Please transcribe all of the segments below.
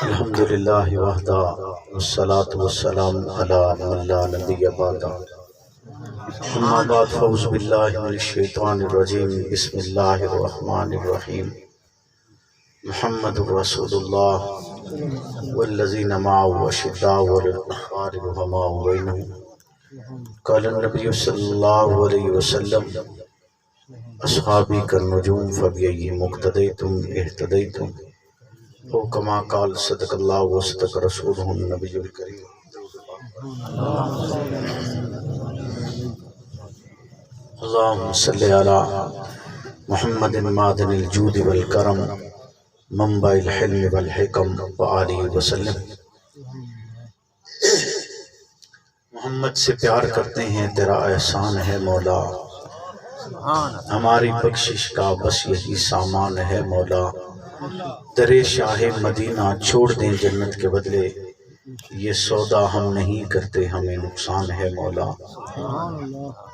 الحمدللہ وحدہ والصلاة والسلام علی من لا نبی بعدہ اما بعد فاعوذ باللہ من الشیطان الرجیم بسم اللہ الرحمن الرحیم محمد رسول اللہ والذین معه اشداء علی الکفار رحماء بینہم قال النبی صلی اللہ علیہ وسلم اصحابی کالنجوم فبأیہم اقتدیتم اہتدیتم او کما قال صدق اللہ و صدق رسولہ النبی الکریم اللہم صلی علی محمد معدن الجود والکرم منبع الحلم والحکم وآلہ وسلم۔ محمد سے پیار کرتے ہیں، تیرا احسان ہے مولا، ہماری بخشش کا بس یہی سامان ہے مولا۔ درے شاہ مدینہ چھوڑ دیں جنت کے بدلے، یہ سودا ہم نہیں کرتے، ہمیں نقصان ہے مولا۔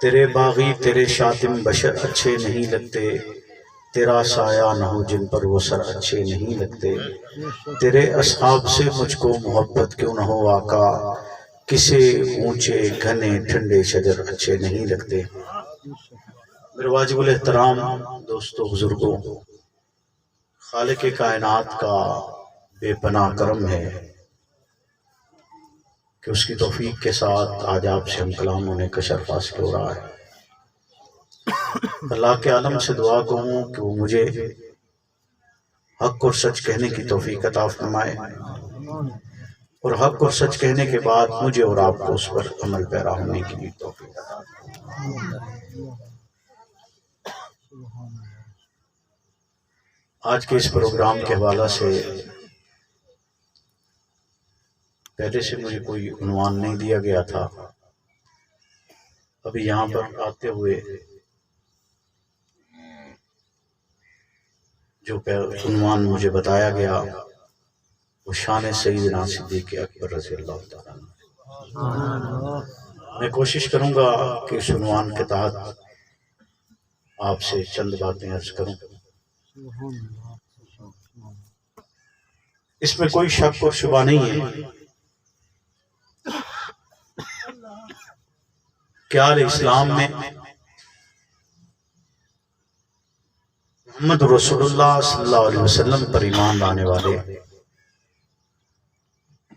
تیرے باغی تیرے شاتم بشر اچھے نہیں لگتے، تیرا سایہ نہ ہو جن پر وہ سر اچھے نہیں لگتے۔ تیرے اصحاب سے مجھ کو محبت کیوں نہ ہو آقا، کسے اونچے گھنے ٹھنڈے شجر اچھے نہیں لگتے۔ میرے واجب الاحترام دوستو بزرگوں، خالق کائنات کا بے پناہ کرم ہے کہ اس کی توفیق کے ساتھ آج آپ سے ہم کلام ہونے کا شرف حاصل ہو رہا ہے۔ اللہ کے عالم سے دعا کروں کہ وہ مجھے حق اور سچ کہنے کی توفیق عطا فرمائے، اور حق اور سچ کہنے کے بعد مجھے اور آپ کو اس پر عمل پیرا ہونے کی بھی توفیق عطا فرمائے۔ آج کے اس پروگرام کے حوالہ سے پہلے سے مجھے کوئی عنوان نہیں دیا گیا تھا، ابھی یہاں پر آتے ہوئے جو عنوان مجھے بتایا گیا وہ شان سیدنا صدیق اکبر رضی اللہ تعالیٰ عنہ۔ میں کوشش کروں گا کہ اس عنوان کے تحت آپ سے چند باتیں عرض کروں۔ اس میں کوئی شک اور شبہ نہیں ہے کہ آل اسلام میں محمد رسول اللہ صلی اللہ علیہ وسلم پر ایمان لانے والے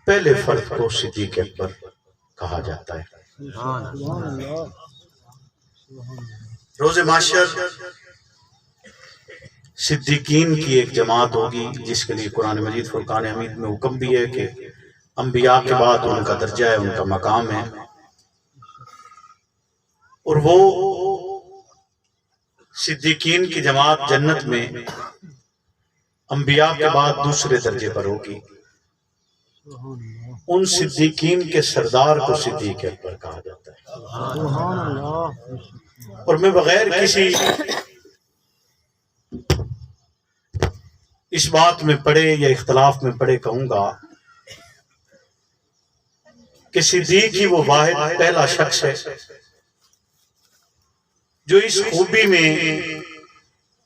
پہلے فرد کو صدیق اکبر کہا جاتا ہے۔ روز محشر صدیقین کی ایک جماعت ہوگی جس کے لیے قرآن مجید فرقان حمید میں حکم بھی ہے کہ انبیاء کے بعد ان کا درجہ ہے، ان کا مقام ہے، اور وہ صدیقین کی جماعت جنت میں انبیاء کے بعد دوسرے درجے پر ہوگی۔ ان صدیقین کے سردار کو صدیق اکبر کہا جاتا ہے۔ اور میں بغیر کسی اس بات میں پڑے یا اختلاف میں پڑے کہوں گا کہ صدیق ہی وہ واحد پہلا شخص ہے جو اس خوبی میں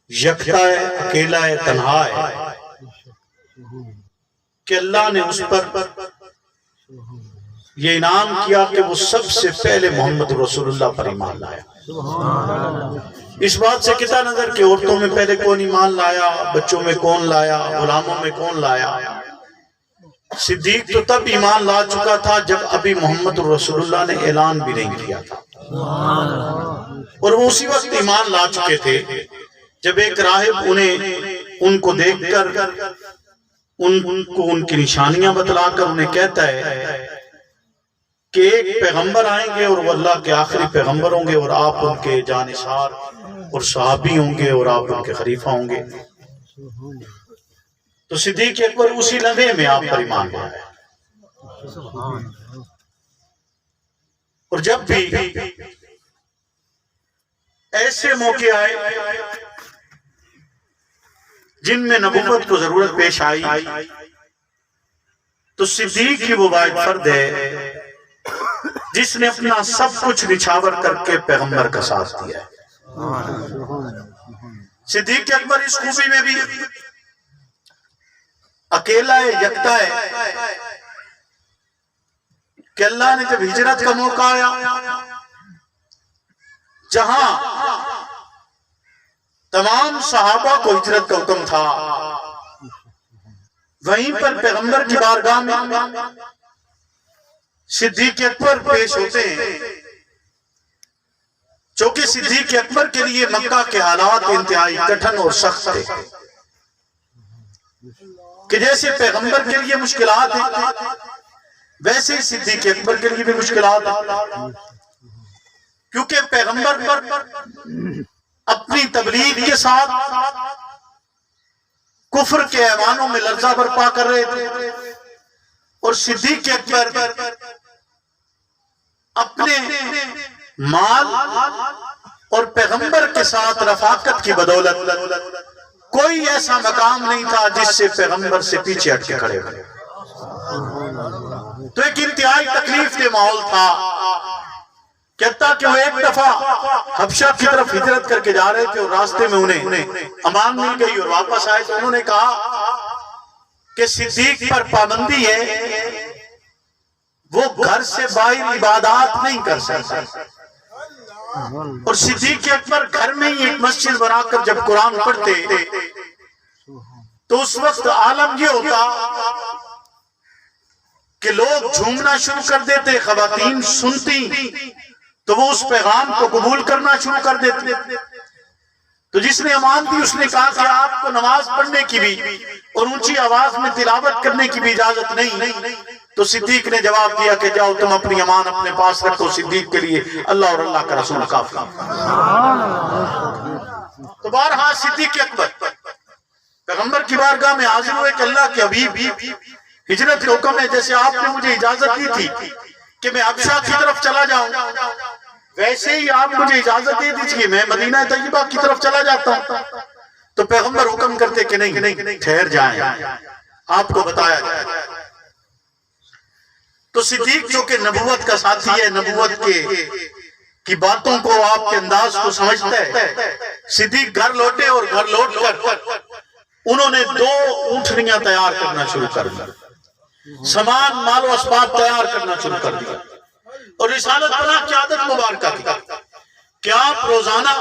یکتا ہے، اکیلا ہے، تنہا ہے کہ اللہ نے اس پر یہ انعام کیا کہ وہ سب سے پہلے محمد رسول اللہ پر ایمان لایا۔ اس بات سے قطع نظر کہ عورتوں میں پہلے کون ایمان لایا، بچوں میں کون لایا، غلاموں میں کون لایا، صدیق تو تب ایمان لا چکا تھا جب ابھی محمد رسول اللہ نے اعلان بھی نہیں کیا تھا، اور وہ اسی وقت ایمان لا چکے تھے جب ایک راہب ان کو دیکھ کر ان کو ان کی نشانیاں بتلا کر انہیں کہتا ہے کہ ایک پیغمبر آئیں گے اور وہ اللہ کے آخری پیغمبر ہوں گے، اور آپ ان کے جانثار اور صحابی ہوں گے، اور آپ ان کے خلیفہ ہوں گے۔ تو صدیق اکبر اسی لمحے میں آپ پر ایمان لایا۔ اور جب بھی ایسے موقع آئے جن میں نبوت کو ضرورت پیش آئی تو صدیق ہی وہ واحد فرد ہے جس نے اپنا سب کچھ نچھاور کر کے پیغمبر کا ساتھ دیا ہے۔ صدیق اکبر اس خوبی میں بھی اکیلا ہے، یکتا ہے کہ اللہ نے جب ہجرت کا موقع آیا، جہاں تمام صحابہ کو ہجرت کا حکم تھا، وہیں پر پیغمبر کی بارگاہ میں صدیق اکبر پیش ہوتے ہیں، چونکہ صدیق اکبر کے لیے مکہ کے حالات انتہائی کٹھن اور سخت تھے، کہ جیسے پیغمبر کے لیے مشکلات ہیں ویسے ہی صدیق اکبر کے لیے بھی مشکلات ہیں، کیونکہ پیغمبر اپنی تبلیغ کے ساتھ کفر کے ایوانوں میں لرزہ برپا کر رہے تھے، اور صدیق اکبر اپنے مال اور پیغمبر کے ساتھ رفاقت کی بدولت کوئی ایسا مقام نہیں تھا جس سے پیغمبر سے پیچھے ہٹ کے کھڑے ہوئے، تو ایک انتہائی تکلیف دہ ماحول تھا۔ کہتا کہ وہ ایک دفعہ حبشہ کی طرف ہجرت کر کے جا رہے تھے، اور راستے میں انہیں امان مل گئی اور واپس آئے تو انہوں نے کہا کہ صدیق پر پابندی ہے، وہ گھر سے باہر عبادات نہیں کر سکتا، اور صدیق اکبر گھر میں ہی ایک مسجد بنا کر جب قرآن پڑھتے تو اس وقت عالم یہ ہوتا کہ لوگ جھومنا شروع کر دیتے، خواتین سنتی تو وہ اس پیغام کو قبول کرنا شروع کر دیتے۔ تو جس نے امان دی اس نے کہا کہ آپ کو نماز پڑھنے کی بھی اور اونچی آواز میں تلاوت کرنے کی بھی اجازت نہیں، تو صدیق نے جواب دیا کہ جاؤ تم اپنی امان اپنے پاس رکھو، صدیق کے لیے اللہ اور اللہ کا رسول کافی۔ تو بہرحال صدیق اکبر پیغمبر کی بارگاہ میں حاضر ہوئے کہ اللہ کے حبیب ہجرت کا حکم ہے، جیسے آپ نے مجھے اجازت دی تھی کہ میں حبشہ کی طرف چلا جاؤں، ویسے ہی آپ مجھے اجازت دے دیجئے میں مدینہ طیبہ کی طرف چلا جاتا ہوں۔ تو پیغمبر حکم کرتے کہ نہیں ٹھہر جائیں، آپ کو بتایا جائے۔ تو صدیق جو کہ نبوت کا ساتھی ہے، نبوت کی باتوں کو آپ کے انداز کو سمجھتا ہے، صدیق گھر لوٹے اور گھر لوٹ کر انہوں نے 2 اونٹنیاں تیار کرنا شروع کر دیا، سامان مال و اسباب تیار کرنا شروع کر دیا، اور رسالت پناہ کی عادت مبارکہ تھی کہ آپ روزانہ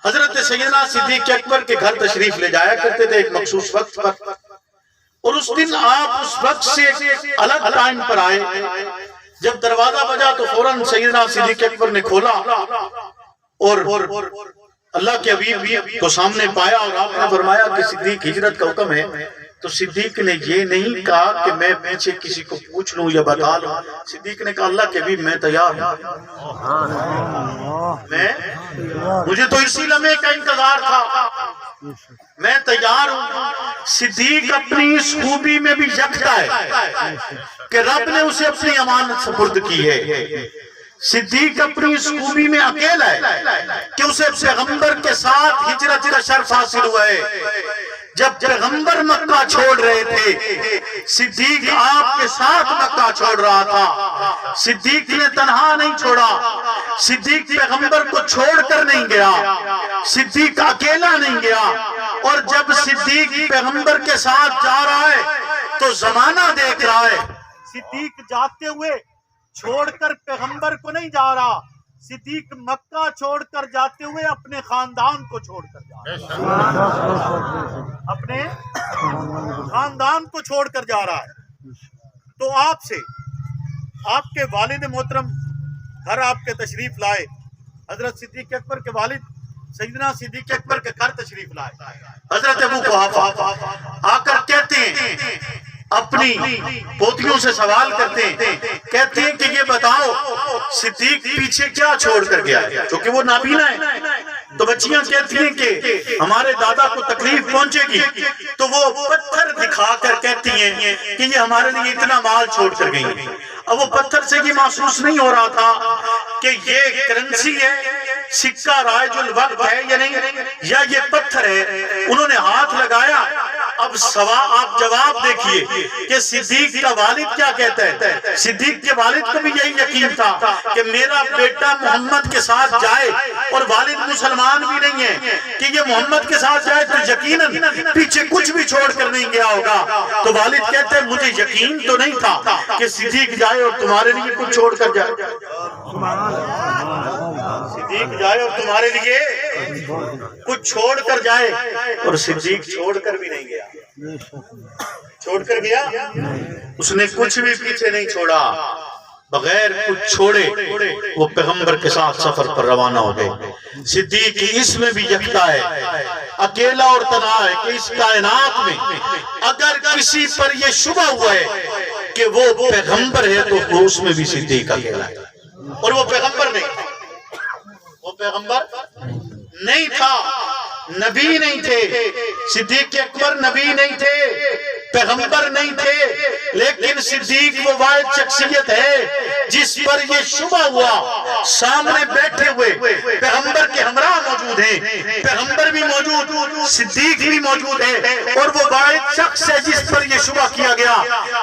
حضرت سیدنا صدیق اکبر کے گھر تشریف لے جایا کرتے تھے ایک مخصوص وقت پر، اور اس دن آپ اس وقت سے الگ ٹائم پر آئے۔ جب دروازہ بجا تو فوراً سیدنا صدیق اکبر نے کھولا اور اللہ کے حبیب کو سامنے پایا، اور آپ نے فرمایا کہ صدیق ہجرت کا حکم ہے۔ تو صدیق نے یہ نہیں کہا کہ میں پیچھے کسی کو پوچھ لوں یا بتا لوں، صدیق نے کہا اللہ کے حبیب میں تیار ہوں، مجھے تو اسی لمحے کا انتظار تھا، میں تیار ہوں۔ صدیق اپنی اس خوبی میں بھی یکتا ہے کہ رب نے اسے اپنی امانت سپرد کی ہے، صدیق اپنی اس خوبی میں اکیلا ہے کہ اسے پیغمبر کے ساتھ ہجرت کا شرف حاصل ہوا ہے۔ جب پیغمبر مکہ چھوڑ رہے تھے، صدیق آپ کے ساتھ مکہ چھوڑ رہا تھا۔ صدیق نے تنہا نہیں چھوڑا، صدیق پیغمبر کو چھوڑ کر نہیں گیا، صدیق اکیلا نہیں گیا، اور جب صدیق پیغمبر کے ساتھ جا رہا ہے تو زمانہ دیکھ رہا ہے۔ صدیق جاتے ہوئے چھوڑ کر پیغمبر کو نہیں جا رہا، صدیق مکہ چھوڑ کر جاتے ہوئے اپنے خاندان کو چھوڑ کر جا رہا ہے، اپنے خاندان کو چھوڑ کر جا رہا ہے۔ تو آپ سے آپ کے والد محترم گھر آپ کے تشریف لائے، حضرت صدیق اکبر کے والد سیدنا صدیق اکبر کے گھر تشریف لائے۔ حضرت ابو قحافہ آ کر کہتے ہیں، اپنی پوتیوں سے سوال کرتے ہیں، کہتے ہیں کہ یہ بتاؤ صدیق پیچھے کیا چھوڑ کر گیا ہے، چونکہ وہ نابینا ہے۔ تو بچیاں کہتی ہیں کہ ہمارے دادا کو تکلیف پہنچے گی، تو وہ پتھر دکھا کر کہتی ہیں کہ یہ ہمارے لیے اتنا مال چھوڑ کر گئی ہیں۔ اب وہ پتھر سے یہ محسوس نہیں ہو رہا تھا کہ یہ کرنسی ہے، سکہ رائج الوقت ہے یا نہیں، یا یہ پتھر ہے۔ انہوں نے ہاتھ لگایا۔ اب آپ جواب دیکھیے کہ صدیق کا والد کیا کہتا ہے۔ صدیق کے والد کو بھی یہی یقین تھا کہ میرا بیٹا محمد کے ساتھ جائے اور والد مسلمان بھی نہیں ہے کہ یہ محمد کے ساتھ جائے تو یقیناً پیچھے کچھ بھی چھوڑ کر نہیں گیا ہوگا. تو والد کہتے ہیں مجھے یقین تو نہیں تھا کہ صدیق جائے اور تمہارے لیے کچھ چھوڑ کر جائے. صدیق جائے اور تمہارے لیے کچھ چھوڑ کر جائے, اور صدیق چھوڑ کر بھی نہیں گیا. چھوڑ کر گیا, اس نے کچھ بھی پیچھے نہیں چھوڑا. بغیر کچھ چھوڑے وہ پیغمبر کے ساتھ سفر پر روانہ ہو گئے. صدیق اس میں بھی یکتا ہے, اکیلا اور تنہا ہے کہ اس کائنات میں اگر کسی پر یہ شبہ ہوا ہے کہ وہ پیغمبر ہے تو اس میں بھی صدیق اکیلا ہے. اور وہ پیغمبر نہیں تھا, وہ پیغمبر نہیں تھا, نبی نہیں تھے. صدیق اکبر نبی نہیں تھے, پیغمبر نہیں تھے, لیکن صدیق وہ واحد شخصیت ہے جس پر یہ شبہ ہوا. سامنے بیٹھے ہوئے پیغمبر کے ہمراہ موجود ہیں, پیغمبر بھی موجود, صدیق بھی موجود ہے, اور وہ واحد شخص ہے جس پر یہ شبہ کیا گیا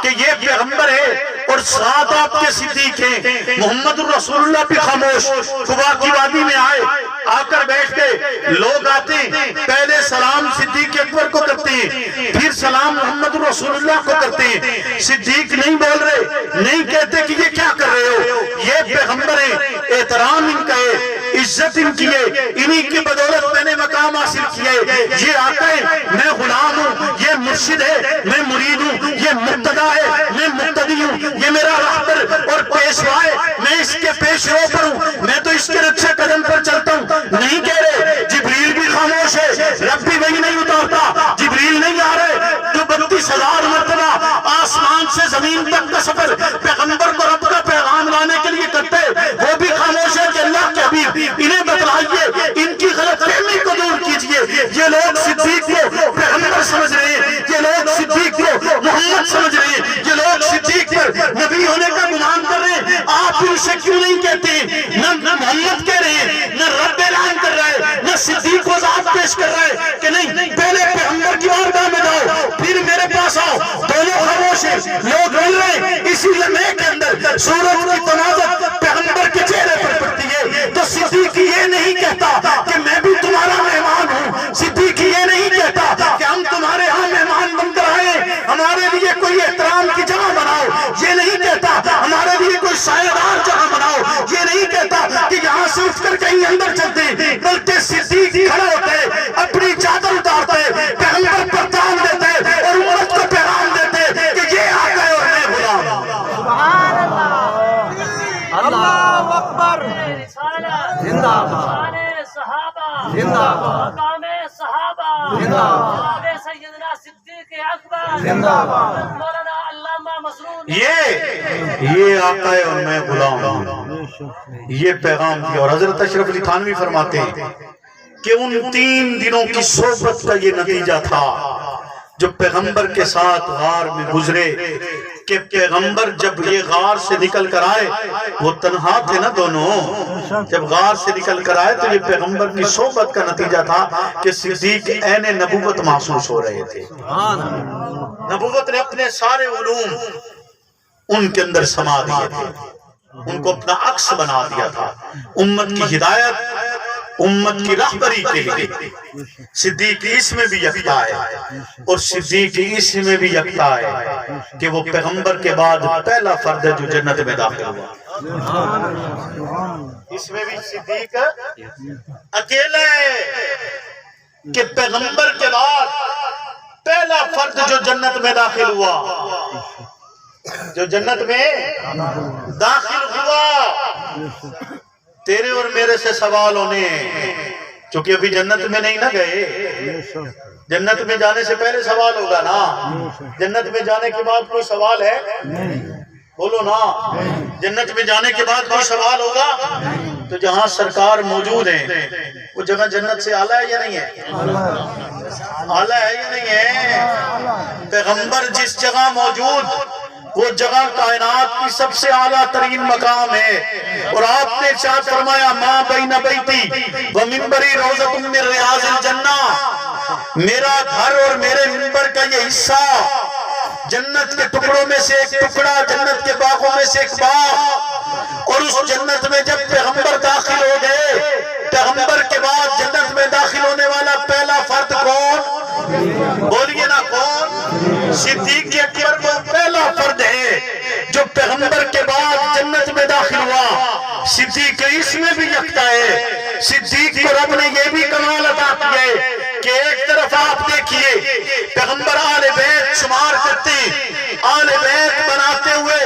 کہ یہ پیغمبر ہے اور ساتھ آپ کے صدیق ہیں. محمد الرسول اللہ بھی خاموش قباء کی وادی میں آئے, آ کر بیٹھ گئے. لوگ آتے ہیں, پہلے سلام صدیق اکبر کو کرتے ہیں, پھر سلام محمد رسول اللہ کو کرتے ہیں. صدیق نہیں بول رہے, نہیں کہتے کہ یہ کیا کر رہے ہو, یہ پیغمبر ہیں, احترام ان کا ہے, عزت ان کی ہے, انہی کی بدولت میں نے مقام حاصل کیا ہے. یہ آقا ہے, میں غلام ہوں, یہ مرشد ہے, میں مرید ہوں, یہ مقتدا ہے, میں مقتدی ہوں, یہ میرا رہبر اور پیشوا ہے, میں اس کے پیش رو پر ہوں, میں تو اس کے رکشے قدم پر چلتا ہوں. نہیں کہہ رہے. جبریل بھی خاموش ہے, رب بھی وہی نہیں اتارتا, جبریل نہیں آ رہے جو 32,000 مرتبہ آسمان سے زمین تک کا سفر پیغمبر کو رب کا پیغام لانے کے لیے کرتے, وہ بھی خاموش ہے کہ اللہ کے حبیب انہیں بتلائیے, ان کی غلط فہمی کو دور کیجئے. یہ لوگ صدیق کو پیغمبر سمجھ رہے ہیں, یہ لوگ صدیق کو محمد سمجھ رہے ہیں, یہ لوگ صدیق پر نبی ہونے کا گمان کر رہے ہیں. آپ ان سے کیوں نہیں کہتے, نہ محمد کہہ رہے ہیں, نہ رب اعلان کر رہا ہے, نہ صدیق وضاحت پیش کر رہا ہے کہ نہیں پہلے پیغمبر کی بارگاہ میں جاؤ پھر میرے پاس آؤ. دونوں خاموش ہیں, لوگ مل رہے ہیں. اسی لمحے کے اندر سورج کی تناظر پیغمبر کے چہرے پر پڑتی ہے. تو صدیق یہ نہیں کہتا کہ میں بھی تمہارا مہمان ہوں, صدیق یہ نہیں کہتا کہ ہم تمہارے ہاں مہمان بن کر آئے, ہمارے لیے کوئی احترام کی جگہ بناؤ, یہ نہیں کہتا ہمارے لیے کوئی سایہ دار جگہ بناؤ, یہ نہیں کہتا کہ یہاں سے اٹھ کر کہیں اندر چلتے, بلکہ صدیق کھڑے ہوتے, اپنی چادر اتارتے, پیغمبر پر تان دیتے اور امت کو پیغام دیتے کہ یہ آ گئے اور میں غلام ہوں. سبحان اللہ, اللہ اکبر, زندہ باد, صحابہ زندہ باد, مقام صحابہ زندہ باد, سیدنا صدیق اکبر زندہ باد, مولانا علامہ مسرور. یہ آقا ہے اور میں غلام ہوں, یہ پیغام دیا. اور حضرت اشرف علی تھانوی فرماتے ہیں کہ ان 3 دنوں کی صحبت کا یہ نتیجہ تھا جو پیغمبر کے ساتھ غار میں گزرے, کہ پیغمبر جب یہ غار سے نکل کر آئے, وہ تنہا تھے نا دونوں, جب غار سے نکل کر آئے تو یہ پیغمبر کی صحبت کا نتیجہ تھا کہ صدیق عین نبوت محسوس ہو رہے تھے. نبوت نے اپنے سارے علوم ان کے اندر سما دیے تھے, ان کو اپنا عکس بنا دیا تھا. امت کی ہدایت, امت کی رہبری کے لیے صدیق اس میں بھی یکتا ہے, اور صدیق اس میں بھی یکتا ہے کہ وہ پیغمبر کے بعد پہلا فرد ہے جو جنت میں داخل ہوا. اس میں بھی صدیق اکیلا ہے کہ پیغمبر کے بعد پہلا فرد جو جنت میں داخل ہوا, جو جنت میں داخل ہوا. تیرے اور میرے سے سوال ہونے ہیں, چونکہ ابھی جنت میں نہیں نہ گئے. جنت میں جانے سے پہلے سوال ہوگا نا, جنت میں جانے کے بعد کوئی سوال ہے, بولو نا, جنت میں جانے کے بعد کوئی سوال ہوگا. تو جہاں سرکار موجود ہیں وہ جگہ جنت سے اعلیٰ ہے یا نہیں ہے, اعلیٰ ہے یا نہیں ہے. پیغمبر جس جگہ موجود وہ جگہ کائنات کی سب سے اعلیٰ ترین مقام ہے. اور آپ نے ارشاد فرمایا ما بین بیتی و منبری روضۃ من ریاض الجنہ, میرا گھر اور میرے منبر کا یہ حصہ جنت کے ٹکڑوں میں سے ایک ٹکڑا, جنت کے باغوں میں سے ایک باغ. اور اس جنت میں جب پیغمبر داخل ہو گئے پیغمبر کے بعد جنت میں داخل ہونے والا پہلا فرد کون؟ بولیے نا کون؟ صدیق اکبر وہ پہلا فرد ہے جو پیغمبر کے بعد جنت میں داخل ہوا۔ صدیق اس میں بھی یکتا ہے۔ صدیق کو رب نے یہ بھی کمال عطا کیا ہے کہ ایک طرف آپ دیکھیے پیغمبر آل بیت شمار کرتے ہیں، آل بیت بناتے ہوئے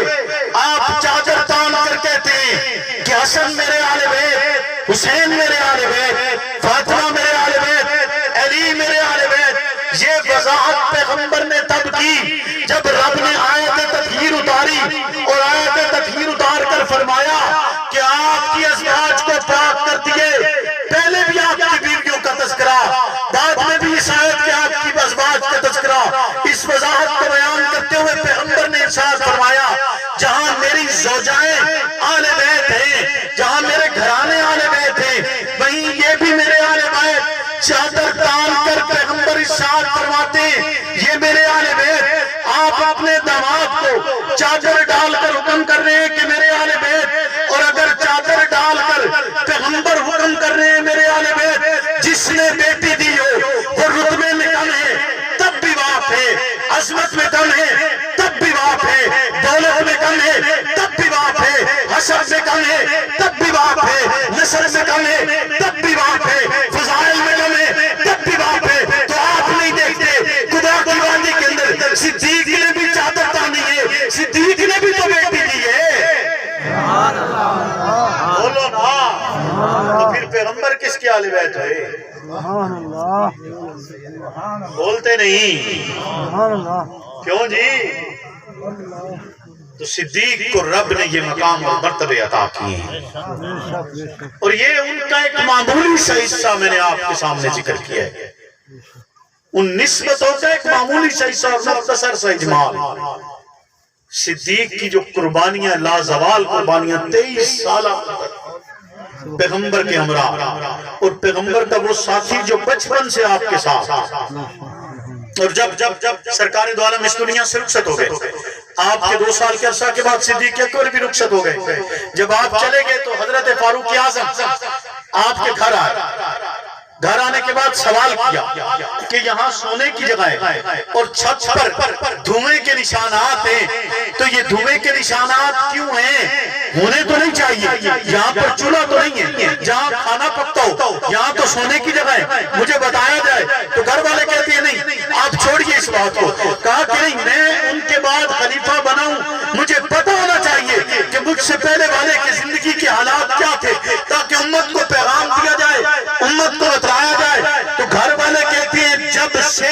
آپ چادر تان کر کہتے ہیں کہ حسن میرے آل بیت، حسین میرے آل بیت، فاطمہ میرے آل بیت، علی میرے آل بیت۔ یہ وضاحت پیغمبر نے تب کی جب رب نے آیت تطہیر اتاری، اور آیت تطہیر اتار کر فرمایا کہ آپ کی ازواج کو پاک کر دیے۔ پہلے بھی آپ کی بیویوں کا تذکرہ، بعد میں بھی اس آیت کے آپ کی ازواج کا تذکرہ۔ اس وضاحت کو بیان کرتے ہوئے پیغمبر نے ارشاد فرمایا جہاں میری زوجائیں آل بیت ہیں، جہاں میرے گھرانے آل بیت ہیں، وہیں یہ بھی میرے آل بیت۔ چادر تان کر پیغمبر ارشاد فرماتے ہیں یہ میرے آل بیت۔ آپ اپنے داماد کو چادر ڈال کر حکم کر رہے ہیں کہ میرے آل بیت، اور اگر چادر ڈال کر پیغمبر حکم کر رہے ہیں میرے آل بیت، جس نے بیٹی دی ہو وہ رتبے میں کم ہے تب بھی باپ ہے، عظمت میں کم ہے تب بھی باپ ہے، دولت میں کم ہے تب بھی باپ ہے، حسب میں کم ہے تب بھی باپ ہے، نسل میں کم ہے تب بھی باپ ہے، فضائل میں کم ہے تب بھی باپ ہے۔ تو آپ نہیں دیکھتے خدا کی وادی کے اندر صدیق نے بھی چادر تانی ہے، صدیق نے بھی تو بیٹی دی ہے۔ بولو نا، تو پھر پیغمبر کس کے آل بیت ہوئے؟ بولتے نہیں کیوں جی؟ تو صدیق کو رب نے یہ مقام اور مرتبے عطا کیے ہیں، اور یہ ان کا ایک معمولی سا حصہ میں نے آپ کے سامنے ذکر کیا ہے۔ ان نسبتوں کا ایک معمولی سا حصہ اور مختصر سا اجمال۔ صدیق کی جو قربانیاں، لازوال قربانیاں، 23 سالہ پیغمبر کے ہمراہ، اور پیغمبر کا وہ ساتھی جو بچپن سے آپ کے ساتھ، اور جب سرکار دو عالم اس دنیا سے رخصت ہو گئے، آپ کے 2 سال کے عرصہ کے بعد صدیق اکبر بھی رخصت ہو گئے۔ جب آپ چلے گئے تو حضرت فاروق اعظم آپ کے گھر آئے۔ گھر آنے کے بعد سوال کیا کہ یہاں سونے کی جگہ ہے اور چھت پر دھوئیں کے نشانات ہیں، تو یہ دھوئیں کے نشانات کیوں ہیں؟ ہونے تو نہیں چاہیے، یہاں پر چولہا تو نہیں ہے جہاں کھانا پکتا ہو، یہاں تو سونے کی جگہ ہے، مجھے بتایا جائے۔ تو گھر والے کہتے ہیں نہیں، آپ چھوڑیے اس بات کو۔ کہا کہ نہیں، میں ان کے بعد خلیفہ بناؤں، مجھے پتہ ہونا چاہیے کہ مجھ سے پہلے والے کی زندگی کے حالات کیا تھے، تاکہ امت کو پیغام دیا جائے، امت کو بتایا جائے۔ تو گھر والے کہتے ہیں جب سے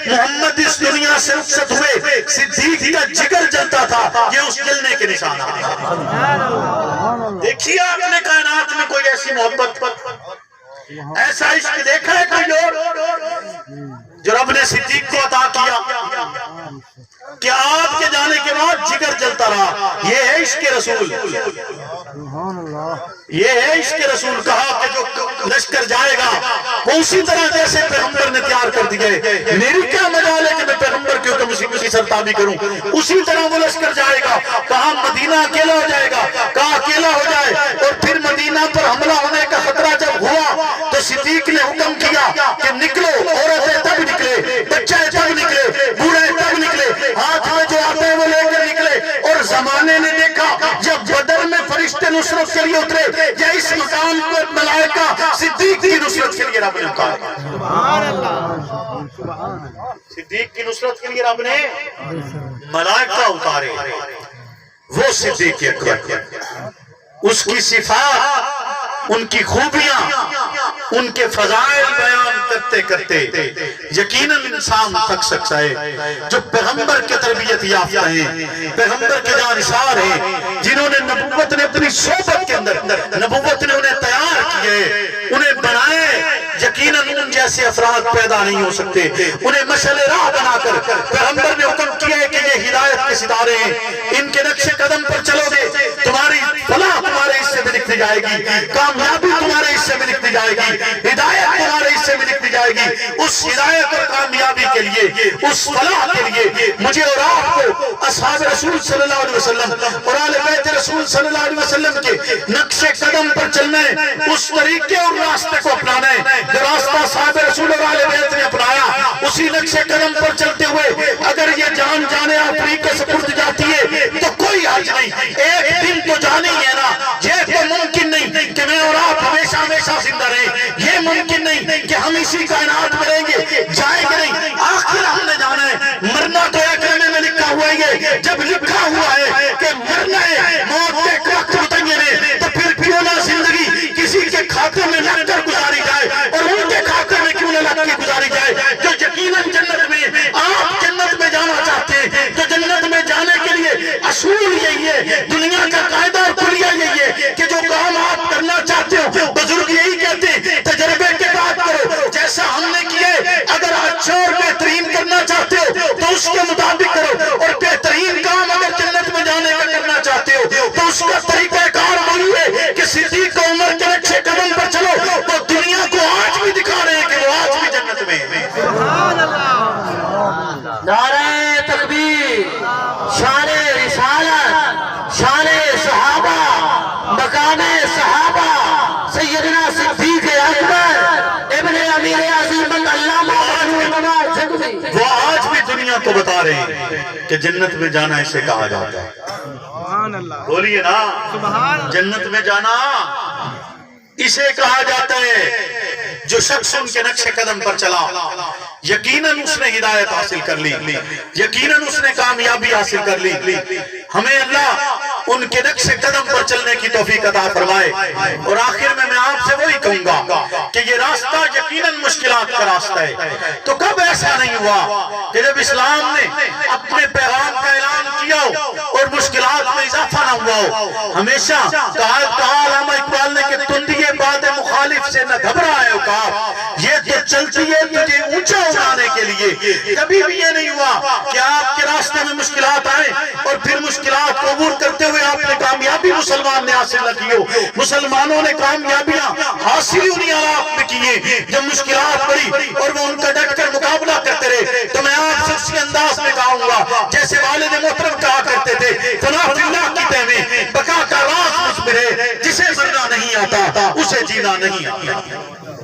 محمد اس دنیا سے رخصت ہوئے صدیق کا جگر جلتا تھا، یہ اس جلنے کے نشانات ہیں۔ دیکھیے آپ نے کائنات میں کوئی ایسی محبت، ایسا عشق دیکھا ہے کوئی اور جو رب نے صدیق کو عطا کیا کہ آپ کے جانے کے بعد جگر جلتا رہا؟ یہ ہے عشق رسول، یہ ہے عشق رسول۔ کہا کہ جو لشکر جائے گا وہ اسی طرح جیسے پیغمبر نے تیار کر دیے، میری کیا مجال ہے کہ میں پیغمبر کے حکم کی سرتابی کروں، اسی طرح وہ لشکر جائے گا۔ کہا مدینہ اکیلا ہو جائے گا، کہا اکیلا ہو جائے، اور پھر مدینہ پر حملہ ہونے کا خطرہ جب ہوا تو صدیق نے حکم کیا کہ نکلو، عورتیں تب نکلے، بچے تب نکلے، بوڑھے تب نکلے، ہاتھ میں جو آتے ہیں وہ لے کر نکلے۔ اور زمانے نے دیکھا جب بدر میں فرشتے نصرت کے لیے اترے، یا اس مقام پر ملائکہ صدیق کی نصرت کے لیے رب نے اتارا۔ صدیق کی نصرت کے لیے رب نے ملائکہ اتارے۔ وہ صدیق اکبر، اس کی صفات، ان کی خوبیاں، ان کے فضائل بیان کرتے کرتے یقیناً انسان تھک سکتا ہے۔ جو پیغمبر کے تربیت یافتہ ہیں، پیغمبر کے جانثار ہیں، جنہوں نے نبوت نے اپنی صحبت کے اندر، نبوت نے انہیں تیار کیے، انہیں بنائے، یقیناً ان جیسے افراد پیدا نہیں ہو سکتے۔ انہیں مشعل راہ بنا کر پیغمبر نے حکم کیا ہے کہ یہ ہدایت کے ستارے ہیں، ان کے نقش قدم پر چلو گے تمہاری فلاح تمہارے حصے میں لکھی جائے گی، کامیابی تمہارے حصے میں لکھی جائے گی، ہدایت تمہارے حصے میں لکھی جائے گی۔ اس ہدایت اور کامیابی کے کے لیے، اس فلاح کے لیے مجھے اور آپ کو اصحاب رسول صلی اللہ علیہ وسلم اور آل بیت رسول صلی اللہ علیہ وسلم کے نقش قدم پر چلنا ہے، اس طریقے اور راستے کو اپنانا ہے جو راستہ اصحاب رسول اور آل بیت نے اپنایا، اسی نقش قدم پر چلتے ہوئے اگر یہ جان جانے افریقہ سے پرد جاتی ہے تو کوئی حرج نہیں، ایک دن تو جانی ہے نا، یہ تو ممکن نہیں کہ میں اور آپ ہمیشہ ہمیشہ زندہ رہیں، یہ ممکن نہیں کہ ہم اسی کائنات میں رہیں گے، جائیں گے نہیں، آخر ہم نے جانا ہے، مرنا تو ایک کلمے میں لکھا ہوا ہے، جب لکھا ہوا ہے کہ مرنا ہے، موت کے وقت متعین ہے، تو پھر کیوں نہ زندگی کسی کے کھاتے میں لگ کر گزاری جائے، اور ان کے کھاتے میں کیوں نہ لگ کے گزاری جائے، جو یقیناً جنت میں آپ جنت میں جانا چاہتے ہیں، تو جنت میں جانے کے لیے اصول یہی ہے، دنیا کا قاعدہ اور کلیہ یہی ہے کہ جو کام آپ کرنا چاہتے ہو، بزرگ یہی کہتے ہیں تجربے کے بعد کرو، جیسا ہم نے کیے، اگر اچھا اور بہترین کرنا چاہتے ہو تو اس کے مطابق کرو، اور بہترین کام اگر جنت میں جانے کا کرنا چاہتے ہو تو اس کا طریقہ کار وہی ہے کہ صدیق عمر کے نقشے قدم پر چلو، تو دنیا کو آج بھی دکھا رہے ہیں کہ وہ آج بھی جنت میں ہیں۔ نعرہ تکبیر، شان رسالت، شان صحابہ، مقام صحابہ، سیدنا صدیق اکبر ابن امیر اعظم علامہ وہ آج بھی دنیا کو بتا رہے ہیں کہ جنت میں جانا اسے کہا جاتا ہے، بولیے نا، جنت میں جانا اسے کہا جاتا ہے، جو شخص ان کے نقش قدم پر چلا یقیناً اس نے ہدایت حاصل کر لی، یقیناً اس نے کامیابی حاصل کر لی۔ ہمیں اللہ ان کے نقش قدم پر چلنے کی توفیق عطا فرمائے، اور آخر میں آپ سے وہی کہوں گا کہ یہ راستہ یقیناً مشکلات کا راستہ ہے، تو کب ایسا نہیں ہوا کہ جب اسلام نے اپنے پیغام کا اعلان کیا ہو اور مشکلات میں اضافہ نہ ہوا ہو؟ ہمیشہ کہا علامہ اقبال نے کہ تندیے باد مخالف سے نہ گھبرائے ہو، کہا یہ تو چلتی ہے تجھے اونچا اڑانے کے لیے، کبھی بھی یہ نہیں ہوا کہ آپ کے راستے میں مشکلات آئیں اور پھر مشکلات کو عبور کرتے ہوئے آپ نے کامیابی مسلمان نے حاصل نہ کی ہو۔ مسلمانوں نے کامیابیاں حاصل انہی حالات میں کی ہیں جب مشکلات پڑی اور وہ ان کا ڈٹ کر مقابلہ کرتے رہے۔ تو میں آپ سے اسی انداز میں کہوں گا جیسے والد محترم کہا کرتے تھے، فنا فی اللہ کی تہمیں بقا کا راز مجھ میں ہے، جسے مرنا نہیں آتا اسے جینا نہیں آتا۔